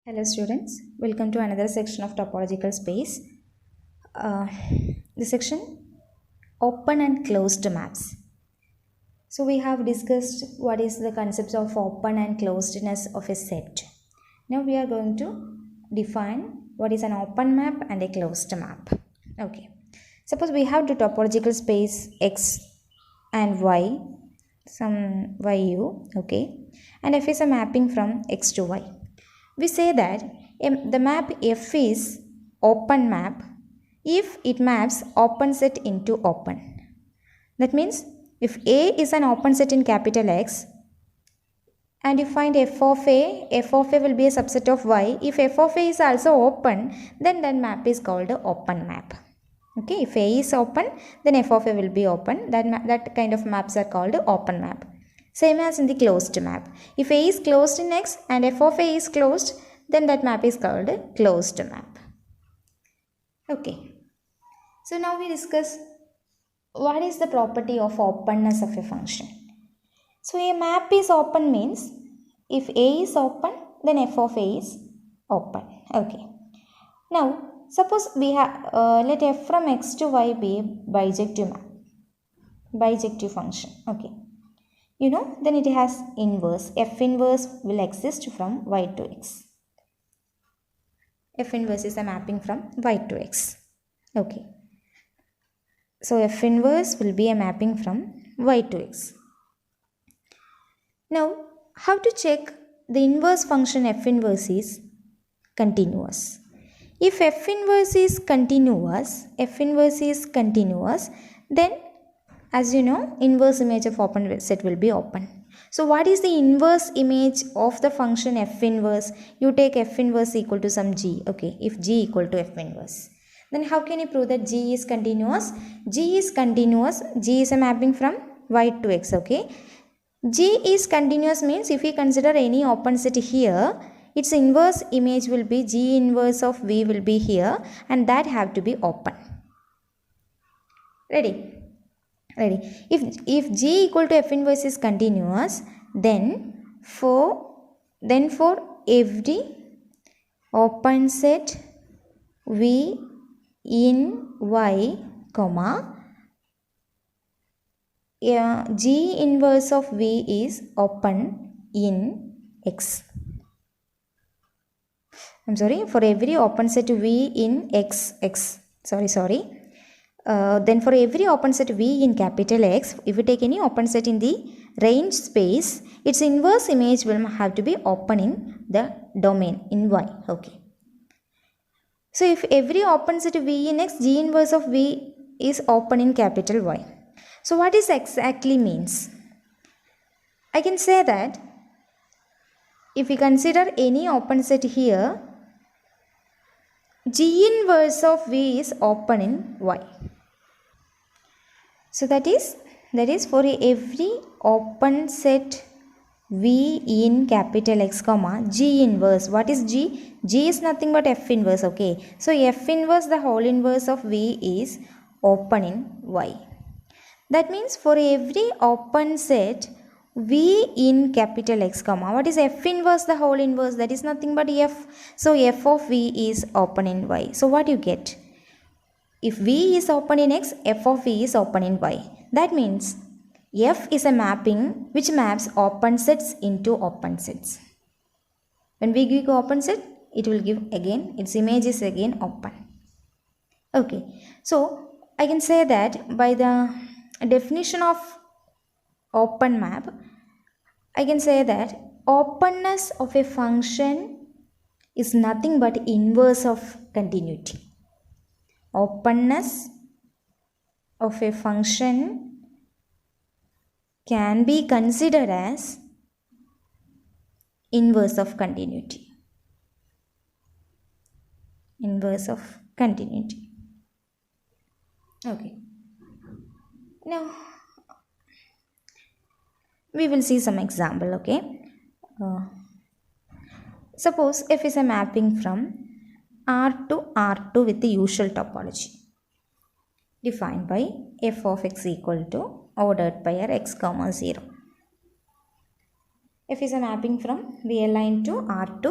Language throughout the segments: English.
Hello students, welcome to another section of topological space. The section open and closed maps. So we have discussed what is the concepts of open and closedness of a set. Now we are going to define what is an open map and a closed map. Okay. Suppose we have the topological space X and Y, some YU, okay, and F is a mapping from X to Y. We say that the map F is open map if it maps open set into open. That means if A is an open set in capital X and you find f of A will be a subset of Y. If f of A is also open, then that map is called an open map. Okay, if A is open, then f of A will be open. That kind of maps are called open map. Same as in the closed map. If A is closed in X and f of A is closed, then that map is called a closed map. Okay. So now we discuss what is the property of openness of a function. So a map is open means if A is open, then f of A is open. Okay. Now suppose we have let f from X to Y be a bijective map, bijective function. Okay. Then it has inverse. F inverse will exist from Y to X. F inverse is a mapping from Y to X. Okay. So F inverse will be a mapping from Y to X. Now, how to check the inverse function F inverse is continuous? If F inverse is continuous, then as you know, inverse image of open set will be open. So what is the inverse image of the function f inverse? You take f inverse equal to some g. Okay, if g equal to f inverse. Then how can you prove that g is continuous? G is continuous. G is a mapping from y to x. Okay. G is continuous means if we consider any open set here, its inverse image will be g inverse of v will be here and that have to be open. Ready? If g equal to f inverse is continuous, then for every open set v in y, g inverse of v is open in x. For every open set v in then for every open set v in capital X, if we take any open set in the range space, its inverse image will have to be open in the domain in Y. Okay. So if every open set v in X, G inverse of v is open in capital Y. So what is exactly means? I can say that if we consider any open set here, G inverse of v is open in Y. So that is for every open set v in capital X, G inverse. What is G? G is nothing but F inverse. Okay. So F inverse, the whole inverse of v is open in Y. That means for every open set v in capital X, what is F inverse, the whole inverse? That is nothing but F. So F of v is open in Y. So what you get? If v is open in X, f of v is open in Y. That means f is a mapping which maps open sets into open sets. When we give open set, it will give again, its image is again open. Okay. So I can say that by the definition of open map, I can say that openness of a function is nothing but inverse of continuity. Openness of a function can be considered as inverse of continuity. Inverse of continuity. Okay. Now we will see some example. Okay. Suppose f is a mapping from R to R2 with the usual topology defined by f of x equal to ordered pair x, 0. F is a mapping from VL line to R2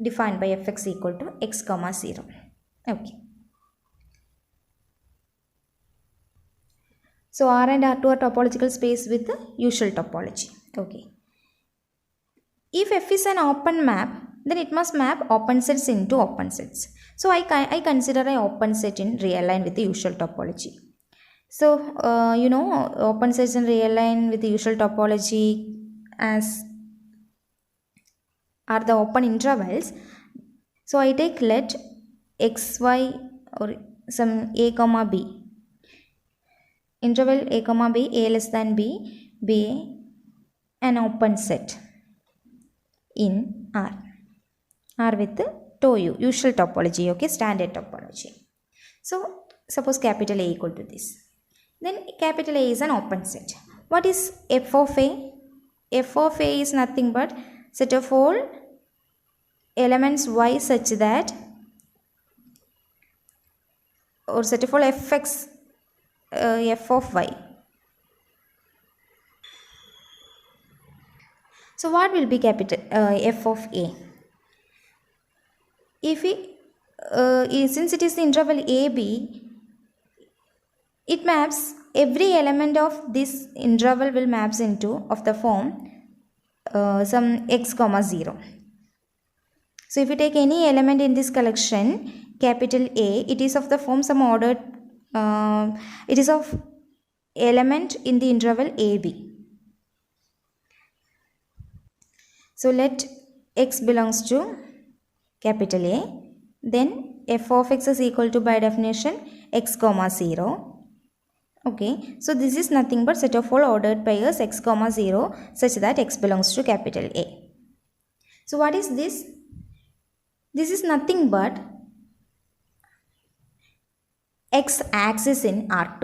defined by fx equal to x comma 0. Okay. So R and R2 are topological space with the usual topology. Okay. If f is an open map, then it must map open sets into open sets. So I consider an open set in real line with the usual topology. So open sets in real line with the usual topology as are the open intervals. So I take let xy or some a comma b. Interval a comma b, a less than b, be an open set in R. R with the tau u, usual topology, okay, standard topology. So suppose capital A equal to this. Then capital A is an open set. What is f of A? F of A is nothing but set of all elements y such that, or set of all fx f of y. So what will be capital f of A? If we since it is the interval AB, it maps every element of this interval will maps into of the form some x comma 0. So if you take any element in this collection, capital A, it is of the form some ordered, it is of element in the interval AB. So let x belongs to capital A, then f of x is equal to, by definition, x comma 0. Okay, so this is nothing but set of all ordered pairs x comma 0 such that x belongs to capital A. So what is this? This is nothing but x axis in R2.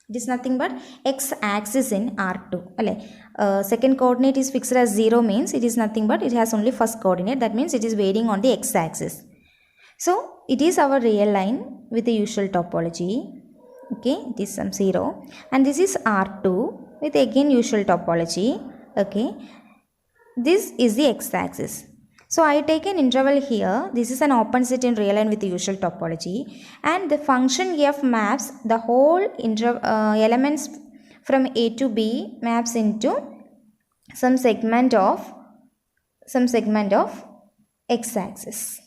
It is nothing but x axis in R2. Second coordinate is fixed as 0 means it is nothing but it has only first coordinate. That means it is varying on the x axis. So it is our real line with the usual topology. Okay, it is some 0. And this is R2 with again usual topology. Okay, this is the x axis. So I take an interval here. This is an open set in real line with the usual topology, and the function f maps the whole elements from A to B maps into some segment of x axis.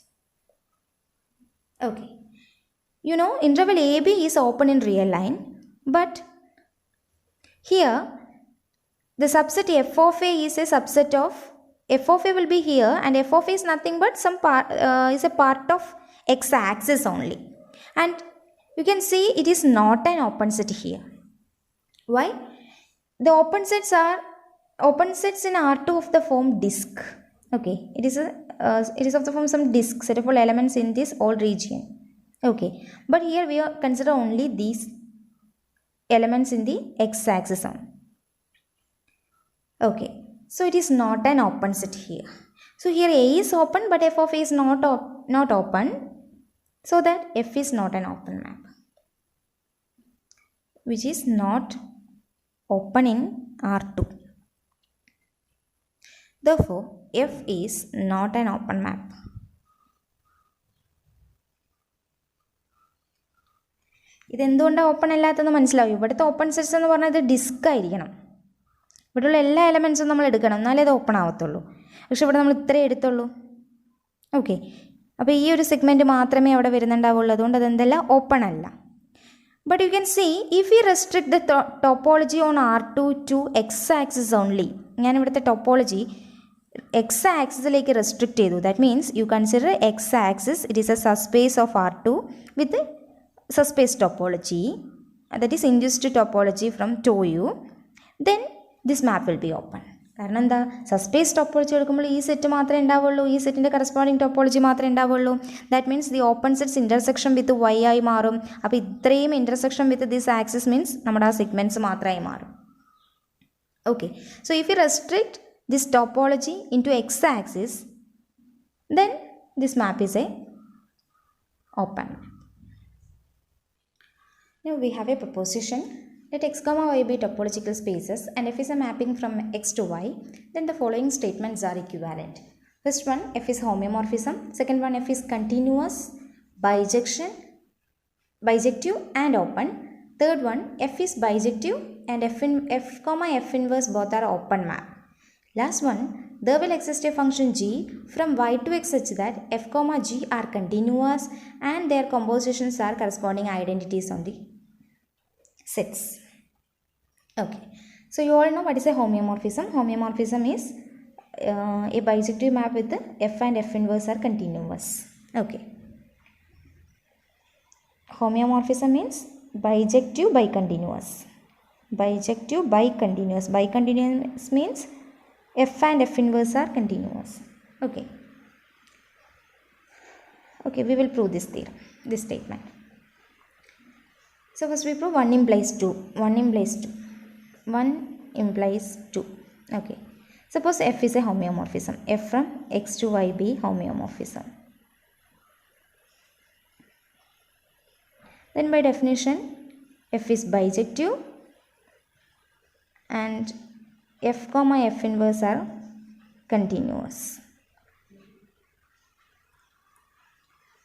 Okay, interval AB is open in real line, but here the subset f of A is a subset of f of A will be here, and f of A is nothing but some part is a part of x axis only, and you can see it is not an open set here. Why? The open sets in R2 of the form disk. Okay, it is of the form some disk, set of all elements in this all region. Okay, but here we are consider only these elements in the x axis on. Okay. So it is not an open set here. So here A is open, but f of A is not open, so that f is not an open map, which is not open in R2. Therefore, f is not an open map. ഇത് എന്തുകൊണ്ടാണ് open അല്ലാത്തതെന്ന് മനസ്സിലാവും. ഇവിടുത്തെ open sets എന്ന് പറഞ്ഞാൽ ഇത് disk ആയിരിക്കണം. ഇവിടെയുള്ള എല്ലാ എലമെൻസും നമ്മൾ എടുക്കണം, എന്നാലേ അത് ഓപ്പൺ ആവത്തുള്ളൂ. പക്ഷെ ഇവിടെ നമ്മൾ ഇത്രയേ എടുത്തുള്ളൂ. ഓക്കെ, അപ്പോൾ ഈ ഒരു സെഗ്മെൻറ്റ് മാത്രമേ അവിടെ വരുന്നുണ്ടാവുള്ളൂ. അതുകൊണ്ട് അതെന്തല്ല, ഓപ്പൺ അല്ല. But you can see if you restrict the topology on R2 to X axis only. ഞാനിവിടുത്തെ ടോപ്പോളജി എക്സ് ആക്സിസിലേക്ക് റെസ്ട്രിക്റ്റ് ചെയ്തു. That means you consider X axis it is a subspace of R2 with subspace topology, that is induced topology from tau u, then this map will be open. കാരണം എന്താ, subspace topology എടുക്കുമ്പോൾ ഈ set മാത്രമേ ഉണ്ടാവുള്ളൂ, ഈ സെറ്റിൻ്റെ corresponding topology മാത്രമേ ഉണ്ടാവുള്ളൂ. That means the open sets intersection with Y ആയി മാറും. അപ്പോൾ ഇത്രയും intersection with this axis means നമ്മുടെ ആ സെഗ്മെൻറ്റ്സ് മാത്രമായി മാറും. Okay, so if you restrict this topology into X axis, then this map is a open. Now we have a proposition. Let x comma y be topological spaces and f is a mapping from x to y, then the following statements are equivalent. First one, F is homeomorphism. Second one, F is continuous, bijective and open. Third one, F is bijective and F inverse both are open map. Last one, there will exist a function g from y to x such that f, g are continuous and their compositions are corresponding identities on the sets. Okay, so you all know what is a homeomorphism. Homeomorphism is a bijective map with the f and f inverse are continuous. Okay, homeomorphism means bijective by continuous. Bijective by continuous. Bicontinuous means f and f inverse are continuous. Okay. Okay, we will prove this theorem, this statement. So first we prove 1 implies 2. 1 implies 2. 1 implies 2. Okay. Suppose f is a homeomorphism. F from x to y be homeomorphism. Then by definition, f is bijective and f, f inverse are continuous.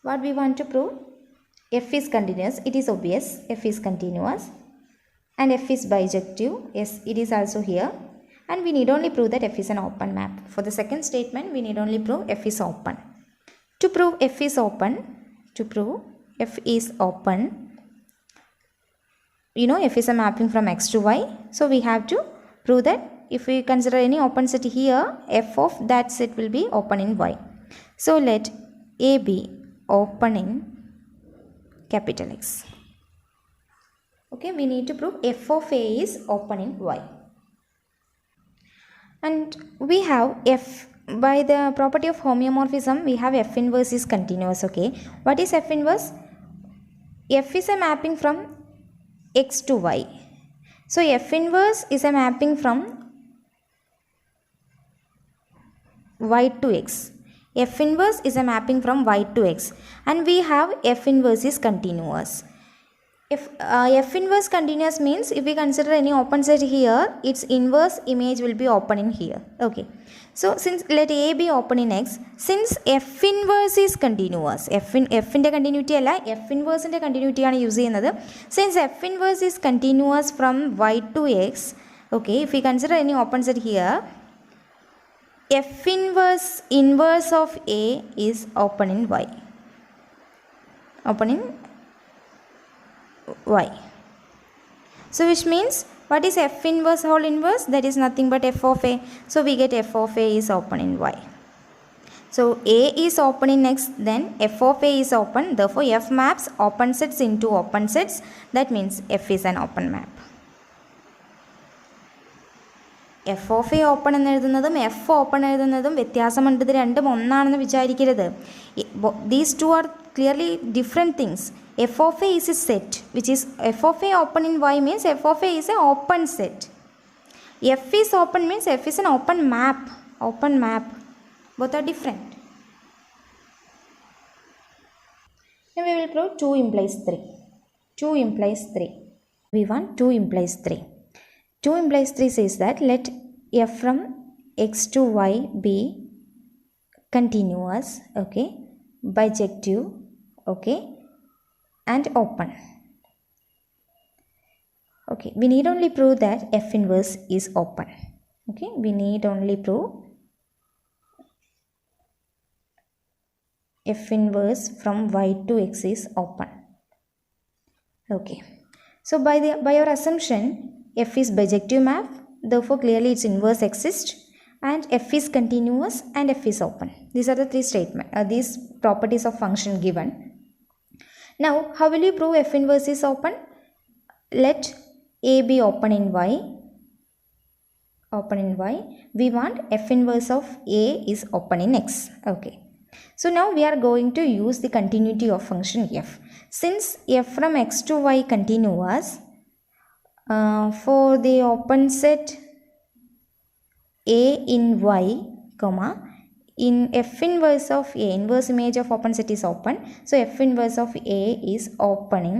What we want to prove? F is continuous. It is obvious. F is continuous. And f is bijective. Yes, it is also here. And we need only prove that f is an open map. For the second statement, we need only prove f is open. To prove f is open, you know f is a mapping from x to y. So we have to prove that if we consider any open set here, f of that set will be open in y. So let A be open in capital X. Okay, we need to prove f of A is open in y. And we have f, by the property of homeomorphism, we have f inverse is continuous. Okay, what is f inverse? F is a mapping from x to y. So f inverse is a mapping from y to x. F inverse is a mapping from y to x, and we have f inverse is continuous. If f inverse continuous means if we consider any open set here, its inverse image will be open in here. Okay, so since let A be open in X, since f inverse is continuous, f ന്റെ continuity അല്ല, f inverse ന്റെ continuity ആണ് use ചെയ്യുന്നത്. Since f inverse is continuous from y to x, okay, if we consider any open set here, f inverse of A is open in y. Open in y. So which means what is f inverse whole inverse? That is nothing but f of A. So we get f of A is open in y. So A is open in X, then f of A is open. Therefore f maps open sets into open sets. That means f is an open map. f of A open എന്ന് എഴുതുന്നതും f open എഴുതുന്നതും വ്യത്യാസമുണ്ട്. ഇത് രണ്ടും ഒന്നാണെന്ന് വിചാരിക്കരുത്. These two are clearly different things. f of A is a set, which is f of A open in y means f of A is an open set. F is open means f is an open map. Open map. Both are different. Now we will prove 2 implies 3. 2 implies 3. We want 2 implies 3. 2 implies 3 says that let f from x to y be continuous, okay, bijective, okay, and open. Okay, we need only prove that f inverse is open. Okay, we need only prove f inverse from y to x is open. Okay, so by your assumption, f is bijective map, therefore clearly its inverse exists, and f is continuous and f is open. These are the three statements, these properties of function given. Now how will you prove f inverse is open? Let A be open in y. Open in y. We want f inverse of A is open in x. Okay. So now we are going to use the continuity of function f. Since f from x to y continuous, for the open set A in y, comma, in f inverse of A, inverse image of open set is open. So f inverse of A is open in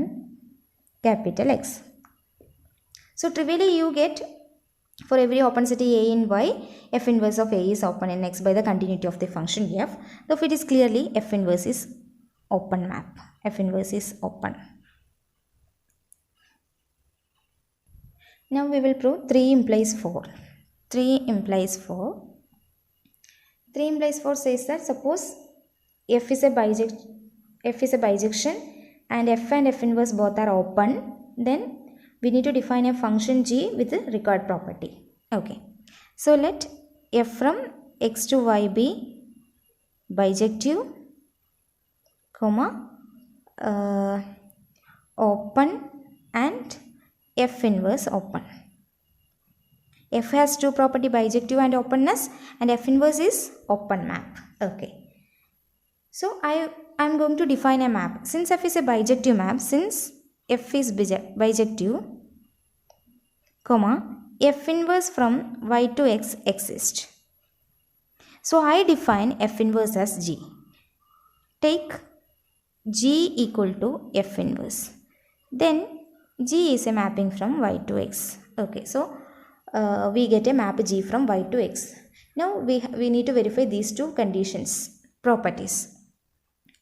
capital X. So trivially you get For every open set A in Y, F inverse of A is open in X by the continuity of the function F. So if it is clearly F inverse is open map. F inverse is open. Now we will prove 3 implies 4. 3 implies 4. 3 implies 4 says that suppose F is a bijection and F and F inverse both are open, then we need to define a function G with a required property. Okay. So let F from X to Y be bijective, comma, open and F inverse open. F has two property, bijective and openness, and F inverse is open map. Okay. So I am going to define a map. Since F is a bijective map, since F is bijective, comma, F inverse from Y to X exists. So I define F inverse as G. Take G equal to F inverse. Then G is a mapping from Y to X. Okay, so we get a map G from Y to X. Now we need to verify these two conditions, properties.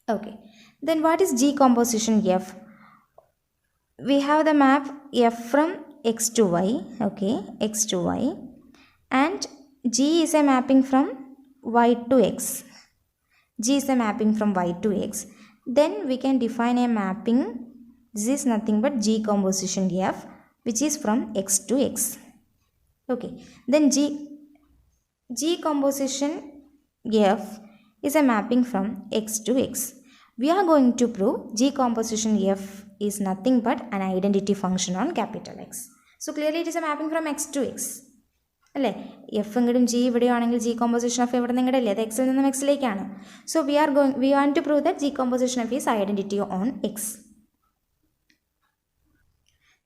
Okay, then what is G composition F? We have the map F from X to Y, okay, X to Y, and G is a mapping from Y to X. G is a mapping from Y to X. Then we can define a mapping. This is nothing but G composition F, which is from X to X. Okay, then G composition F is a mapping from X to X. We are going to prove G composition F is nothing but an identity function on capital X. So clearly it is a mapping from X to X. F and G G composition of X and X. So we want to prove that G composition of is identity on X.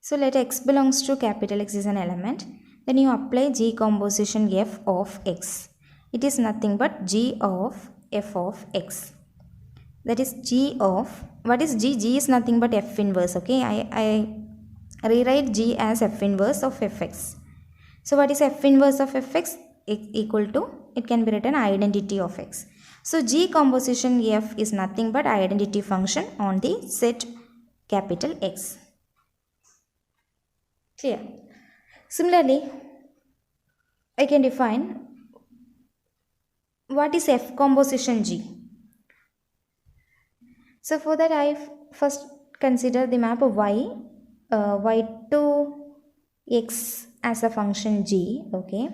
So let X belongs to capital X is an element. Then you apply G composition F of X. It is nothing but G of F of X. That is G of, what is G? G is nothing but F inverse. Okay, I rewrite G as F inverse of Fx. So what is F inverse of Fx? Equal to, it can be written identity of X. So G composition F is nothing but identity function on the set capital X. Clear? Similarly, I can define what is F composition G. So for that I first consider the map of Y to X as a function G, okay,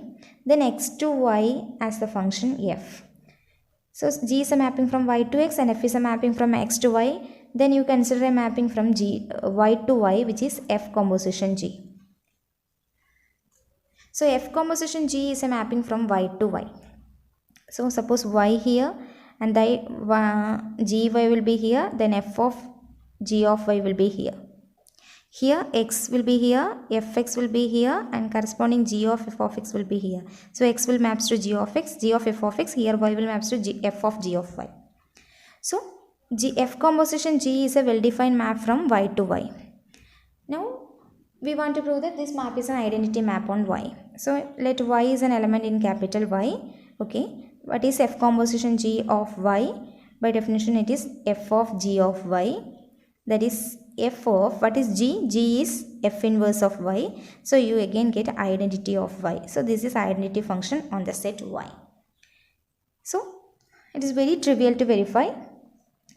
then X to Y as the function F. So G is a mapping from Y to X and F is a mapping from X to Y. Then you consider a mapping from Y to Y, which is F composition G. So F composition G is a mapping from Y to Y. So suppose Y here and G Y will be here, then F of G of Y will be here. Here X will be here, Fx will be here, and corresponding G of F of X will be here. So X will maps to G of X, G of F of X, here Y will maps to F of G of Y. So F composition G is a well-defined map from Y to Y. Now we want to prove that this map is an identity map on Y. So let Y is an element in capital Y. Okay. What is F composition G of Y? By definition it is F of G of Y. That is F of, what is G? G is F inverse of Y. So you again get identity of Y. So this is identity function on the set Y. So it is very trivial to verify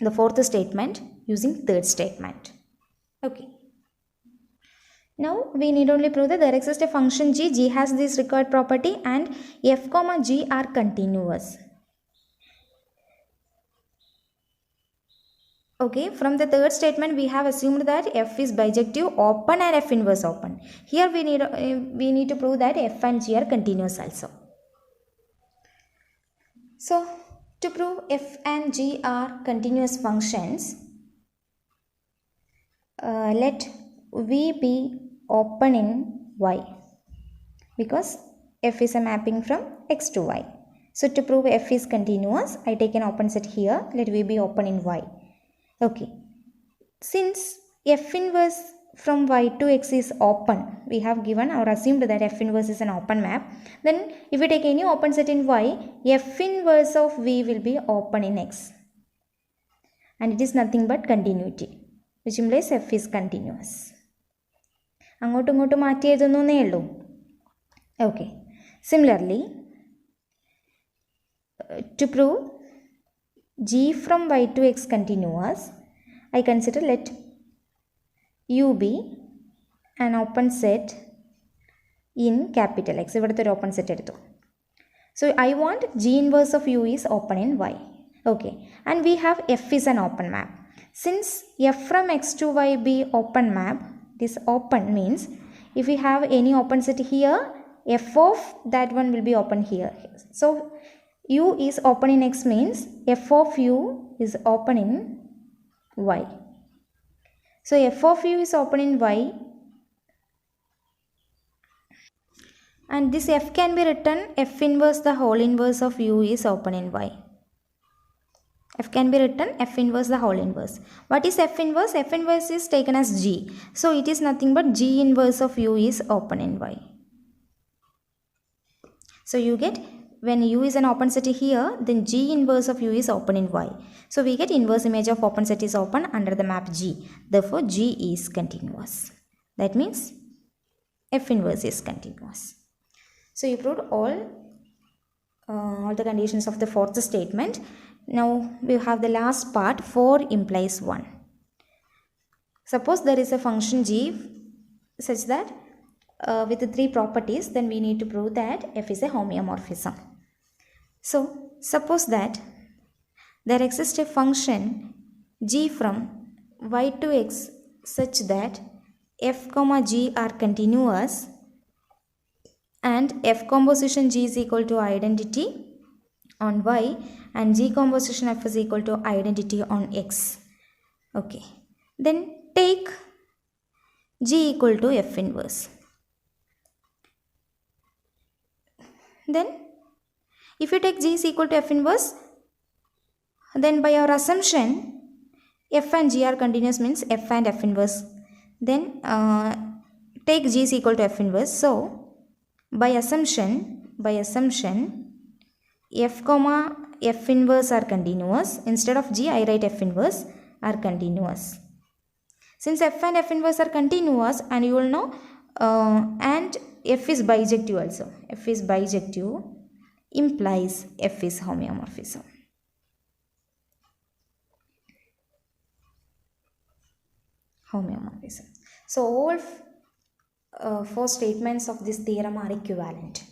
the fourth statement using third statement. Okay. Now we need only prove that there exists a function G. G has this required property and F comma G are continuous. Okay, from the third statement we have assumed that F is bijective, open and F inverse open. Here we need to prove that F and G are continuous also. So to prove F and G are continuous functions, let V be open in Y, because F is a mapping from X to Y. So to prove F is continuous, I take an open set here. Let V be open in Y. Okay. Since F inverse from y to x is open, we have given or assumed that f inverse is an open map, then if we take any open set in y, f inverse of v will be open in x, and it is nothing but continuity, which implies f is continuous. അങ്ങോട്ടും ഇങ്ങോട്ടും മാറ്റി എഴുതുന്നേ ഉള്ളൂ. Okay. Similarly, to prove g from y to x continuous, I consider let u be an open set in capital X. ഇവിടുത്തെ ഒരു open set എടുത്തു. So I want g inverse of u is open in y. Okay. And we have f is an open map. Since f from x to y be open map, this open means if we have any open set here, f of that one will be open here. So u is open in x means f of u is open in y. So f of u is open in y, and this f can be written f inverse the whole inverse of u is open in y. F can be written f inverse the whole inverse. What is f inverse? F inverse is taken as g. So it is nothing but g inverse of u is open in y. So you get when u is an open set here, then g inverse of u is open in y. So we get inverse image of open set is open under the map G. Therefore G is continuous. That means f inverse is continuous. So you proved all the conditions of the fourth statement. Now we have the last part, 4 implies 1. Suppose there is a function g such that with the 3 properties, then we need to prove that f is a homeomorphism. So suppose that there exists a function g from y to x such that f comma g are continuous and f composition g is equal to identity on y and g composition f is equal to identity on x. Okay. Then take g equal to f inverse. Then if you take g is equal to f inverse, then by our assumption f and g are continuous means f and f inverse. Then take g is equal to f inverse. So by assumption f comma f inverse are continuous. Instead of g, I write f inverse are continuous. Since f and f inverse are continuous, and you will know and f is bijective also. F is bijective implies f is homeomorphism. Homeomorphism. So all 4 statements of this theorem are equivalent.